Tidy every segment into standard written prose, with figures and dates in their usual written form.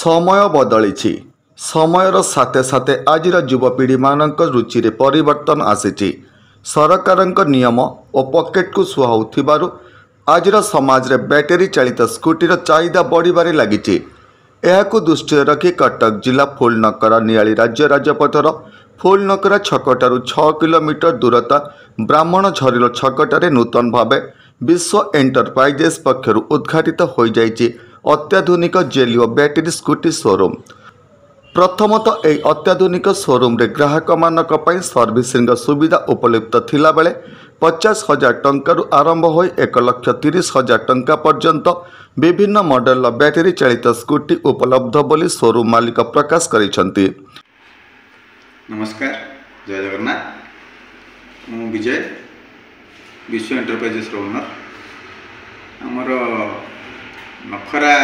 समय बदली समयर साथे साथे आजिर युवपीढ़ी मान रुचि परिवर्तन आसी सरकार नियम और पॉकेट को सुहाउथिबारु आजिर समाज रे बैटेरी चालित स्कूटीर चाहिदा बढ़िबारे लागिछि। एहाकु दृष्टि रखी कटक जिला फूलनकरा नियाली राज्य राजपथर फूलनकरा छकटारू 6 किलोमीटर दूरता ब्राह्मण झरिल छकटारे नूतन भावे विश्व एंटरप्राइजेस पक्षर उद्घाटित हो जाइछि अत्याधुनिक जेलिओ बैटेरी स्कूटी शोरूम। प्रथमतः यह अत्याधुनिक शोरूम रे ग्राहक मानक पई सर्विसिंग सुविधा उपलब्ध थिला बेले 50,000 टंकारु आरंभ हो 1,30,000 टंका पर्यंत विभिन्न मॉडल बैटेरी चालित स्कूटी उपलब्ध बोली शोरूम मालिक प्रकाश करिसंती। नमस्कार, जय जगन्नाथ। मु विजय, विश्व एंटरप्राइजेस ओनर। आमर नखरा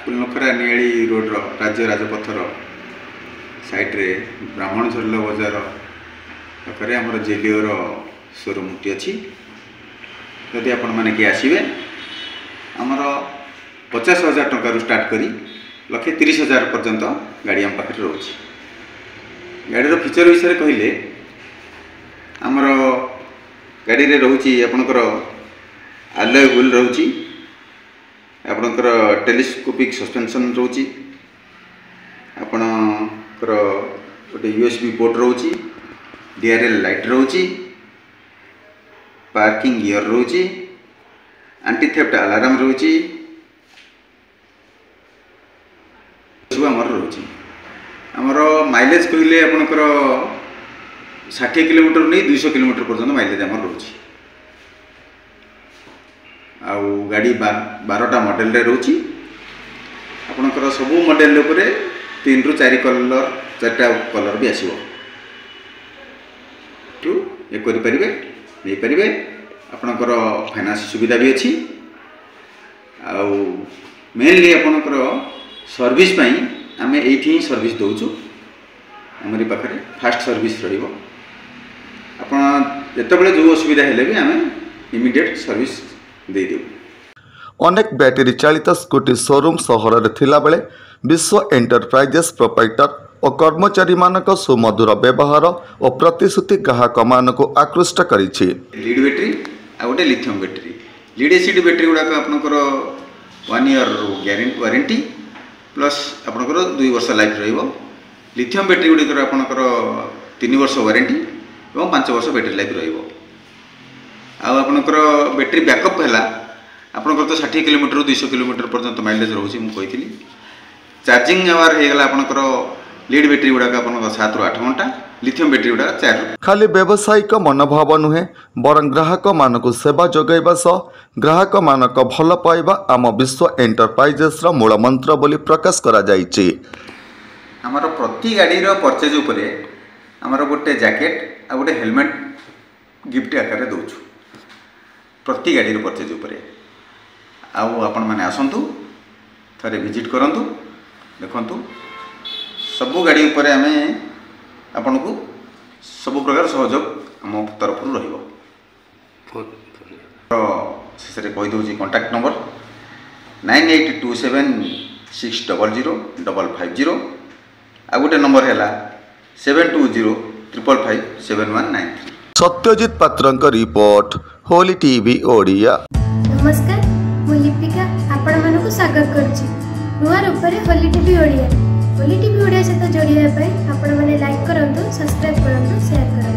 फुलनखरा नियाली रोड राज्य राजपथर साइड रे ब्राह्मण झरल बजार पाखे आमर जेलिओर शोरूम टी अच्छी। यदि आपण मैंने किए आसवे आमर 50,000 टंका स्टार्ट करी 1,30,000 पर्यंत गाड़ी आम पाखे रोचे। गाड़ीर फीचर विषय कहले आमर गाड़ी रे रोची आपणकर आलॉय व्हील रोची, आपणकर टेलीस्कोपिक सस्पेंशन रोची, आपणकर गोटे यूएसबी पोर्ट रोची, डीआरएल लाइट रोची, पार्किंग गियर रोची, एंटी थेफ्ट अलार्म रोची, सब आमर रोची। आमर माइलेज कहले आपणकर 60 किलोमीटर नहीं 200 किलोमीटर पर्यंत माइलेज आमर रोची। आउ गाड़ी 12टा मॉडल रे रोची। आपणकर सब मॉडल उपरे 3 रु 4 कलर 4टा कलर भी आसीबो तो ये करि परिबे नै परिबे। आपणकर फाइनेंस सुविधा भी अछि। आउ मेनली आपणकर सर्विस पई आमे एठी ही सर्विस दोछु। हमरी पाखरे फास्ट सर्विस रहिबो। आपण जेतेबेले जो असुविधा हेले भी आमे इमीडिएट सर्विस दे देउ। अनेक बैटेरी चालित स्कूटी शोरूम सहर में थिला बेले विश्व एंटरप्राइजेस प्रोप्राइटर और कर्मचारी मानक सुमधुर व्यवहार और प्रतिश्रुति ग्राहक मानक आकृष्ट करिछि। लीड बैटेरी आ गोटे lithium battery. Lead acid battery गुड़ाक आपनकर 1 ईयर वारंटी प्लस आपनकर 2 वर्ष लाइफ रहिबो। लिथियम बैटेरी गुड़िकर आपनकर 3 वर्ष वारंटी और 5 वर्ष बैटेरी लाइफ रहिबो। आ आपनकर बैटेरी बैकअप हैला आपनकर तो 60 किलोमीटर 200 किलोमीटर पर्यंत माइलेज रोची। मु कहिथिली चार्जिंग आवर हे गला आपनकर लीड बैटेरी गुड़ाक आपनकर 7 रु 8 घंटा, लिथियम बैटेरी गुड़ाक 4 रु। खाली व्यावसायिक मनोभाव नुहे बरं ग्राहक मानक सेवा जोगाइबा सह ग्राहक मानक भल पाइबा आम विश्व एंटरप्राइजेस रा मूल मंत्र बोली प्रकाश करा जाइछि। हमर प्रति गाड़ी रो परचेज उपरे हमर गोटे जैकेट आ गोटे हेलमेट गिफ्ट आकार दउछु प्रति गाड़ी रो परचेज उपरे। आउ आपण माने आसंतु थरे विजिट करंतु देखंतु सबु गाड़ी उपरे आमे आपन को सब प्रकार सहयोग आम तरफ रहिबो। तो शेषे कहि दउछि कांटेक्ट नंबर 9827600550 आ गोटे नंबर हैला 7205557193। सत्यजित पात्रंक रिपोर्ट होली टीवी ओडिया। नमस्कार, मु लिपिका आपण मानकु स्वागत करछि नुआ रूपरे Holy TV Odia. Holy TV Odia सहित जोड़िया आपण माने लाइक करंतु, सब्सक्राइब करंतु, शेयर करंतु।